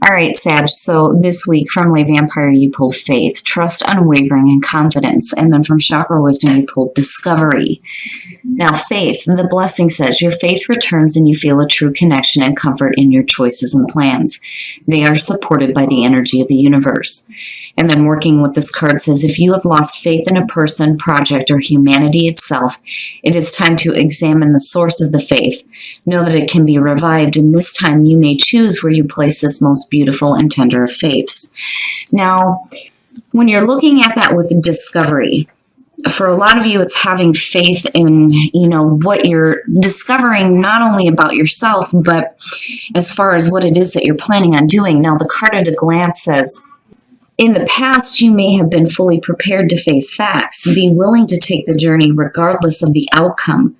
All right, Sag. So this week from Lay Vampire, you pulled faith, trust, unwavering, and confidence. And then from Chakra Wisdom, you pulled discovery. Now, faith, the blessing says, your faith returns and you feel a true connection and comfort in your choices and plans. They are supported by the energy of the universe. And then working with this card says, if you have lost faith in a person, project, or humanity itself, it is time to examine the source of the faith. Know that it can be revived, and this time you may choose where you place this most beautiful and tender of faiths. Now, when you're looking at that with discovery, for a lot of you, it's having faith in, what you're discovering, not only about yourself, but as far as what it is that you're planning on doing. Now, the card at a glance says, in the past, you may have been fully prepared to face facts. Be willing to take the journey regardless of the outcome.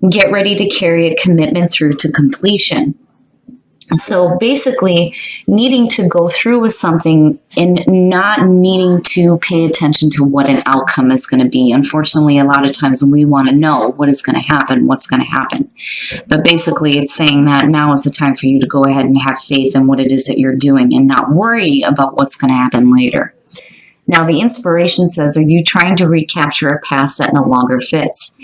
Get ready to carry a commitment through to completion. So basically, needing to go through with something and not needing to pay attention to what an outcome is going to be. Unfortunately, a lot of times we want to know what is going to happen, what's going to happen. But basically, it's saying that now is the time for you to go ahead and have faith in what it is that you're doing and not worry about what's going to happen later. Now, the inspiration says, are you trying to recapture a past that no longer fits?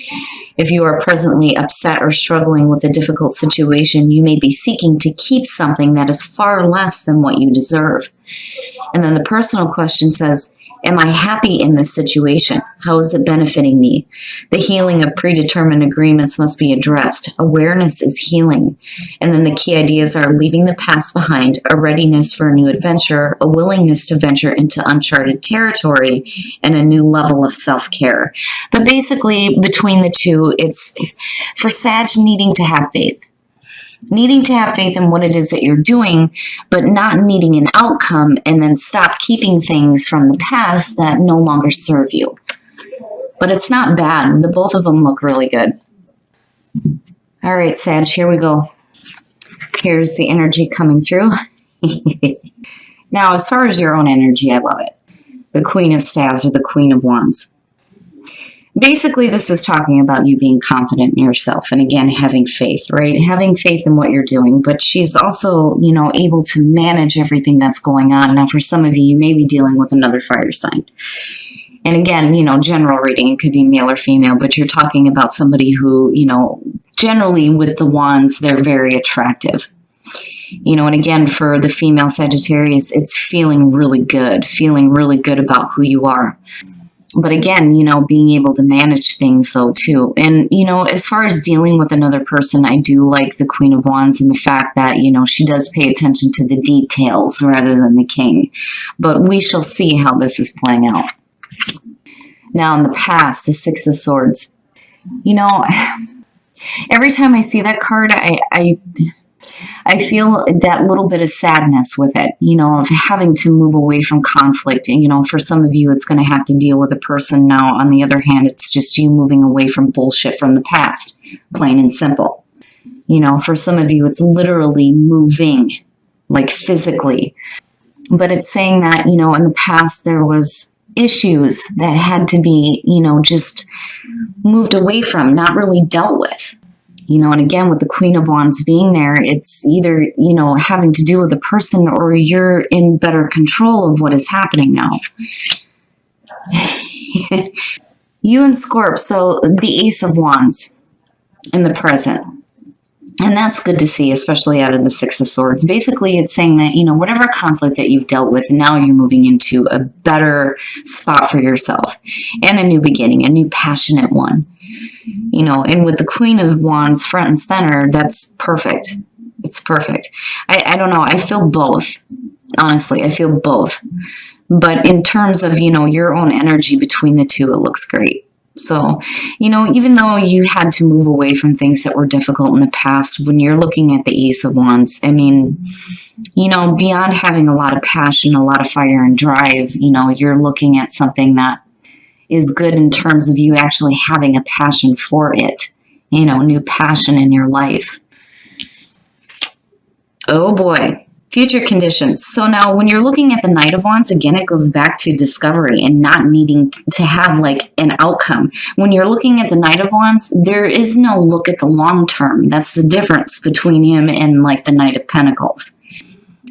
If you are presently upset or struggling with a difficult situation, you may be seeking to keep something that is far less than what you deserve. And then the personal question says, am I happy in this situation? How is it benefiting me? The healing of predetermined agreements must be addressed. Awareness is healing. And then the key ideas are leaving the past behind, a readiness for a new adventure, a willingness to venture into uncharted territory, and a new level of self-care. But basically, between the two, it's for Sag needing to have faith. Needing to have faith in what it is that you're doing, but not needing an outcome, and then stop keeping things from the past that no longer serve you. But it's not bad. The both of them look really good. All right, Sag, here we go. Here's the energy coming through. Now, as far as your own energy, I love it. The Queen of Staves or the Queen of Wands. Basically, this is talking about you being confident in yourself and, again, having faith, right? Having faith in what you're doing. But she's also, able to manage everything that's going on. Now, for some of you, you may be dealing with another fire sign. And again, general reading, it could be male or female, but you're talking about somebody who, generally with the wands, they're very attractive. And again, for the female Sagittarius, it's feeling really good about who you are. But again, being able to manage things though too. And, as far as dealing with another person, I do like the Queen of Wands and the fact that, she does pay attention to the details rather than the king. But we shall see how this is playing out. Now in the past, the Six of Swords, every time I see that card, I feel that little bit of sadness with it, of having to move away from conflict. And, for some of you, it's going to have to deal with a person now. On the other hand, it's just you moving away from bullshit from the past, plain and simple. For some of you, it's literally moving, like physically. But it's saying that, in the past, there was issues that had to be, just moved away from, not really dealt with. And again, with the Queen of Wands being there, it's either, having to do with a person or you're in better control of what is happening now. You and Scorp, so the Ace of Wands in the present. And that's good to see, especially out of the Six of Swords. Basically, it's saying that, whatever conflict that you've dealt with, now you're moving into a better spot for yourself and a new beginning, a new passionate one. And with the Queen of Wands front and center, that's perfect. It's perfect. I don't know. I feel both. Honestly, I feel both. But in terms of, your own energy between the two, it looks great. So, even though you had to move away from things that were difficult in the past, when you're looking at the Ace of Wands, I mean, beyond having a lot of passion, a lot of fire and drive, you're looking at something that is good in terms of you actually having a passion for it, new passion in your life. Oh boy. Future conditions. So now when you're looking at the Knight of Wands, again, it goes back to discovery and not needing to have like an outcome. When you're looking at the Knight of Wands, there is no look at the long term. That's the difference between him and like the Knight of Pentacles.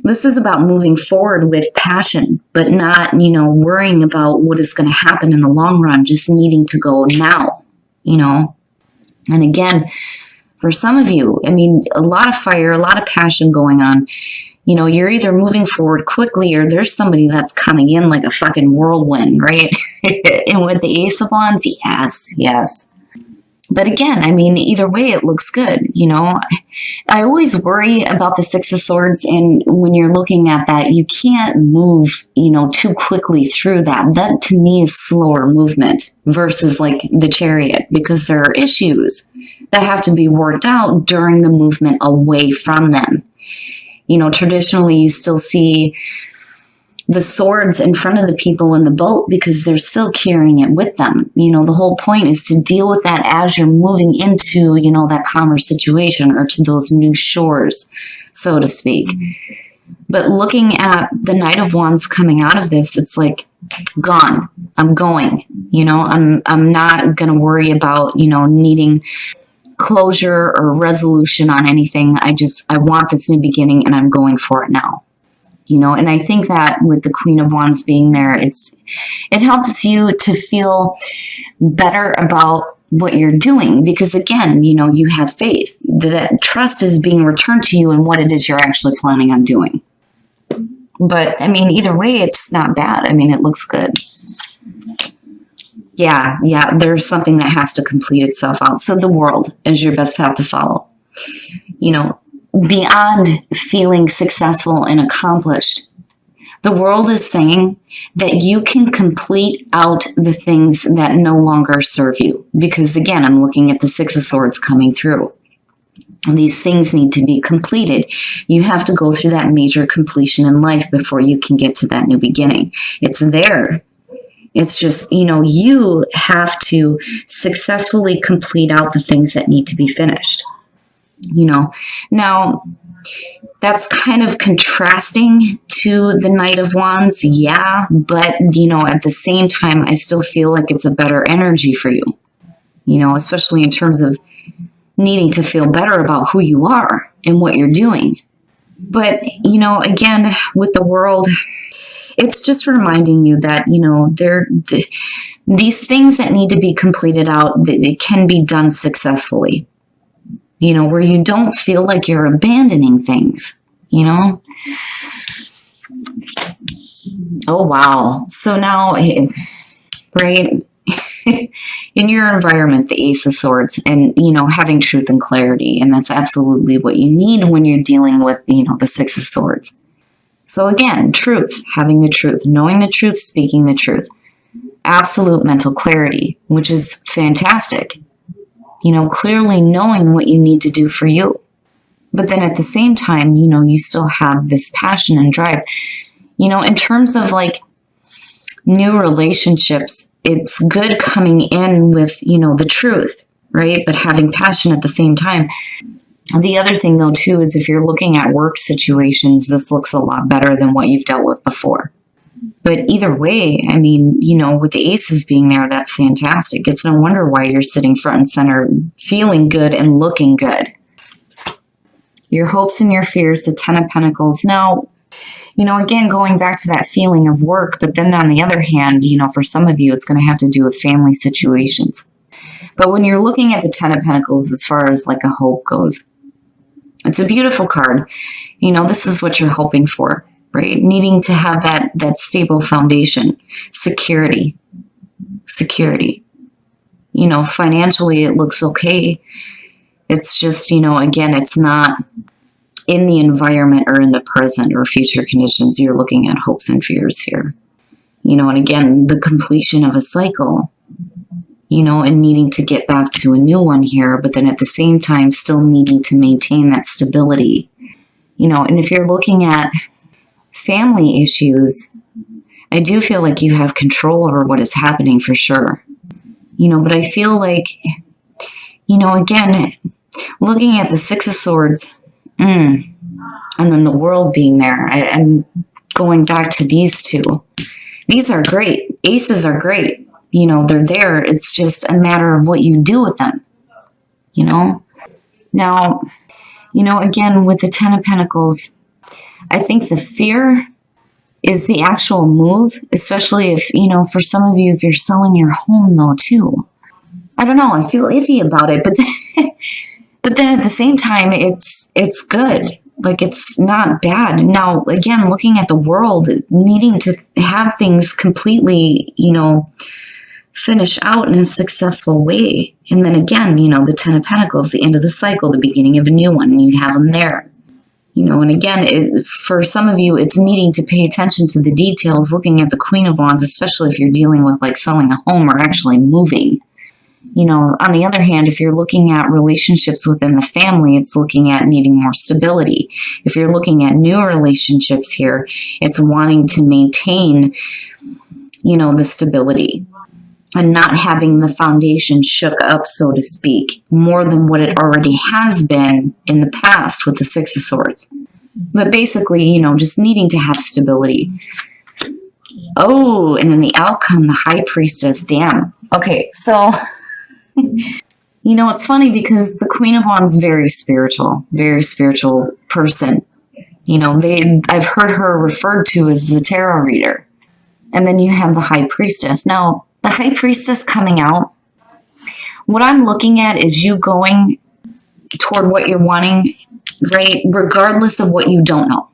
This is about moving forward with passion, but not, worrying about what is going to happen in the long run, just needing to go now, And again, for some of you, a lot of fire, a lot of passion going on. You're either moving forward quickly or there's somebody that's coming in like a fucking whirlwind, right? And with the Ace of Wands, yes. But again, either way, it looks good. I always worry about the Six of Swords. And when you're looking at that, you can't move, too quickly through that. That to me is slower movement versus like the Chariot, because there are issues that have to be worked out during the movement away from them. Traditionally, you still see the swords in front of the people in the boat because they're still carrying it with them. The whole point is to deal with that as you're moving into, that calmer situation or to those new shores, so to speak. But looking at the Knight of Wands coming out of this, it's like, gone. I'm going. I'm not going to worry about, needing closure or resolution on anything. I want this new beginning and I'm going for it now. And I think that with the Queen of Wands being there, it helps you to feel better about what you're doing because again, you have faith. That trust is being returned to you in what it is you're actually planning on doing. But either way, it's not bad. It looks good. Yeah, there's something that has to complete itself out. So the world is your best path to follow. Beyond feeling successful and accomplished, the world is saying that you can complete out the things that no longer serve you. Because again, I'm looking at the Six of Swords coming through. These things need to be completed. You have to go through that major completion in life before you can get to that new beginning. It's there. It's just, you have to successfully complete out the things that need to be finished. Now that's kind of contrasting to the Knight of Wands. Yeah. But, at the same time, I still feel like it's a better energy for you, especially in terms of needing to feel better about who you are and what you're doing. But, again, with the world, it's just reminding you that, these things that need to be completed out, they can be done successfully, where you don't feel like you're abandoning things, Oh, wow. So now, right, in your environment, the Ace of Swords and, having truth and clarity. And that's absolutely what you need when you're dealing with, the Six of Swords. So again, truth, having the truth, knowing the truth, speaking the truth, absolute mental clarity, which is fantastic. Clearly knowing what you need to do for you. But then at the same time, you still have this passion and drive. In terms of like new relationships, it's good coming in with, the truth, right? But having passion at the same time. The other thing, though, too, is if you're looking at work situations, this looks a lot better than what you've dealt with before. But either way, with the aces being there, that's fantastic. It's no wonder why you're sitting front and center, feeling good and looking good. Your hopes and your fears, the Ten of Pentacles. Now, again, going back to that feeling of work, but then on the other hand, for some of you, it's going to have to do with family situations. But when you're looking at the Ten of Pentacles, as far as like a hope goes, it's a beautiful card. This is what you're hoping for, right? Needing to have that stable foundation, security. Financially, it looks okay. It's just, again, it's not in the environment or in the present or future conditions. You're looking at hopes and fears here. And again, the completion of a cycle, and needing to get back to a new one here, but then at the same time, still needing to maintain that stability, and if you're looking at family issues, I do feel like you have control over what is happening for sure, but I feel like, again, looking at the Six of Swords, and then the world being there, I'm going back to these two. These are great. Aces are great. They're there. It's just a matter of what you do with them, Now, again, with the Ten of Pentacles, I think the fear is the actual move, especially if, for some of you, if you're selling your home though too. I don't know, I feel iffy about it, but then at the same time, it's good. Like, it's not bad. Now, again, looking at the world, needing to have things completely, finish out in a successful way. And then again, the 10 of Pentacles, the end of the cycle, the beginning of a new one, and you have them there. And again, for some of you, it's needing to pay attention to the details, looking at the Queen of Wands, especially if you're dealing with like selling a home or actually moving. On the other hand, if you're looking at relationships within the family, it's looking at needing more stability. If you're looking at new relationships here, it's wanting to maintain, the stability and not having the foundation shook up, so to speak, more than what it already has been in the past with the Six of Swords. But basically, just needing to have stability. Oh, and then the outcome, the High Priestess. Damn. Okay, so... it's funny because the Queen of Wands is very spiritual person. I've heard her referred to as the tarot reader. And then you have the High Priestess. Now, the High Priestess coming out, what I'm looking at is you going toward what you're wanting, right? Regardless of what you don't know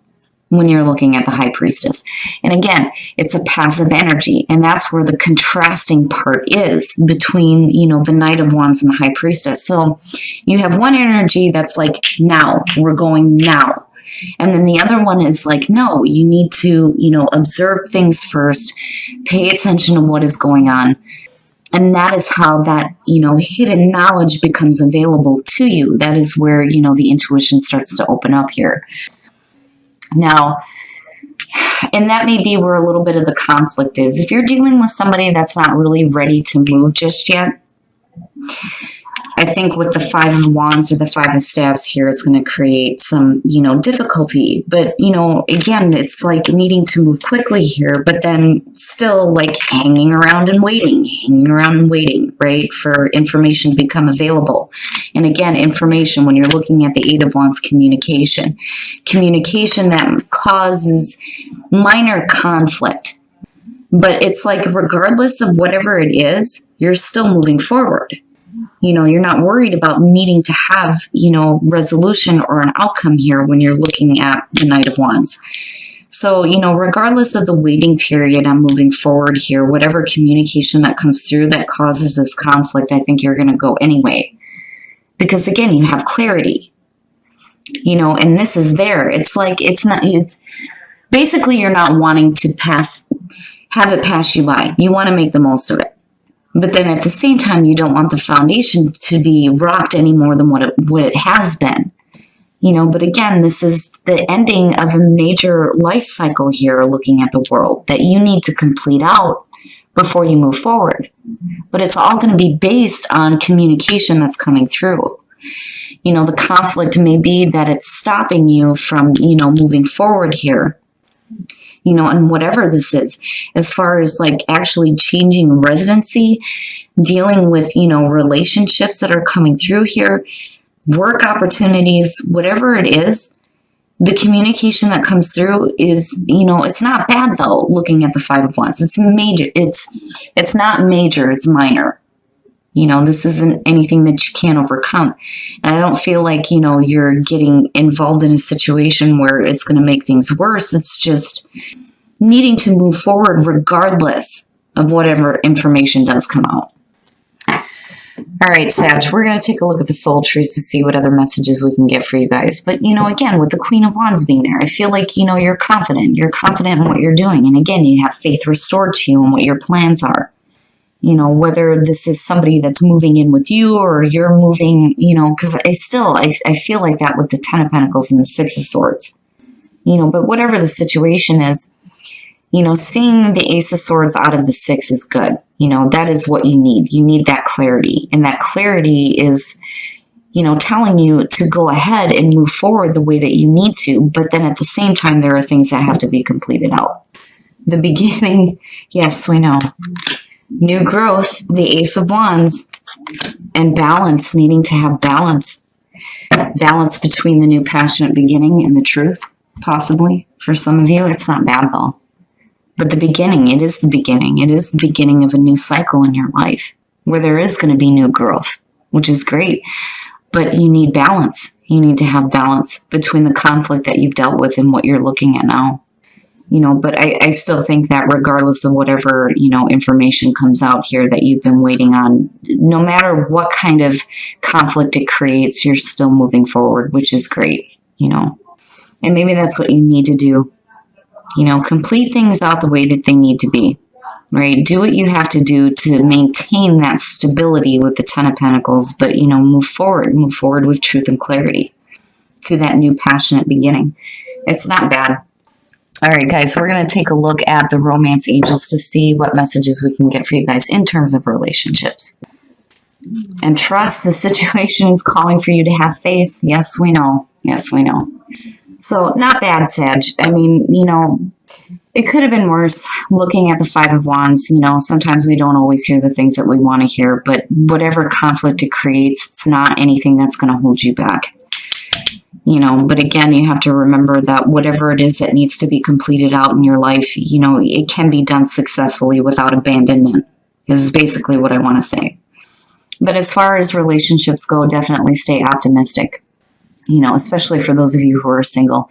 when you're looking at the High Priestess. And again, it's a passive energy. And that's where the contrasting part is between, the Knight of Wands and the High Priestess. So you have one energy that's like, now, we're going now. And then the other one is like, no, you need to, observe things first, pay attention to what is going on. And that is how that, hidden knowledge becomes available to you. That is where, the intuition starts to open up here. Now, and that may be where a little bit of the conflict is. If you're dealing with somebody that's not really ready to move just yet, I think with the Five of Wands or the Five of Staves here, it's going to create some, difficulty. But, again, it's like needing to move quickly here, but then still like hanging around and waiting, right, for information to become available. And again, information, when you're looking at the Eight of Wands, communication that causes minor conflict. But it's like, regardless of whatever it is, you're still moving forward. You're not worried about needing to have, resolution or an outcome here when you're looking at the Knight of Wands. So, regardless of the waiting period, I'm moving forward here. Whatever communication that comes through that causes this conflict, I think you're going to go anyway. Because again, you have clarity, and this is there. It's like, it's basically you're not wanting to have it pass you by. You want to make the most of it. But then at the same time, you don't want the foundation to be rocked any more than what it has been. But again, this is the ending of a major life cycle here, looking at the world, that you need to complete out before you move forward. But it's all going to be based on communication that's coming through. The conflict may be that it's stopping you from, moving forward here. And whatever this is, as far as like actually changing residency, dealing with, relationships that are coming through here, work opportunities, whatever it is, the communication that comes through is, it's not bad though, looking at the Five of Wands. It's major. It's not major, it's minor. This isn't anything that you can't overcome. And I don't feel like, you're getting involved in a situation where it's going to make things worse. It's just needing to move forward regardless of whatever information does come out. All right, Sag, we're going to take a look at the soul trees to see what other messages we can get for you guys. But, again, with the Queen of Wands being there, I feel like, you're confident. You're confident in what you're doing. And again, you have faith restored to you and what your plans are. Whether this is somebody that's moving in with you or you're moving, because I feel like that with the Ten of Pentacles and the Six of Swords. But whatever the situation is, seeing the Ace of Swords out of the Six is good. That is what you need. You need that clarity. And that clarity is, telling you to go ahead and move forward the way that you need to. But then at the same time, there are things that have to be completed out. The beginning, yes, we know. New growth, the Ace of Wands, and balance, needing to have balance. Balance between the new passionate beginning and the truth. Possibly. For some of you, it's not bad though. But the beginning, it is the beginning. It is the beginning of a new cycle in your life where there is going to be new growth, which is great. But you need balance. You need to have balance between the conflict that you've dealt with and what you're looking at now. But I still think that regardless of whatever, information comes out here that you've been waiting on, no matter what kind of conflict it creates, you're still moving forward, which is great, And maybe that's what you need to do. Complete things out the way that they need to be, right? Do what you have to do to maintain that stability with the Ten of Pentacles, but, move forward with truth and clarity to that new passionate beginning. It's not bad. All right, guys, we're going to take a look at the romance angels to see what messages we can get for you guys in terms of relationships. And trust, the situation is calling for you to have faith. Yes, we know. Yes, we know. So not bad, Sag. I mean, it could have been worse. Looking at the Five of Wands, sometimes we don't always hear the things that we want to hear, but whatever conflict it creates, it's not anything that's going to hold you back. But again, you have to remember that whatever it is that needs to be completed out in your life, it can be done successfully without abandonment, is basically what I want to say. But as far as relationships go, definitely stay optimistic, especially for those of you who are single.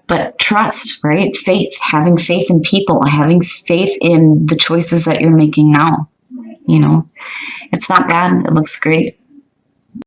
But trust, right? Faith, having faith in people, having faith in the choices that you're making now. It's not bad. It looks great.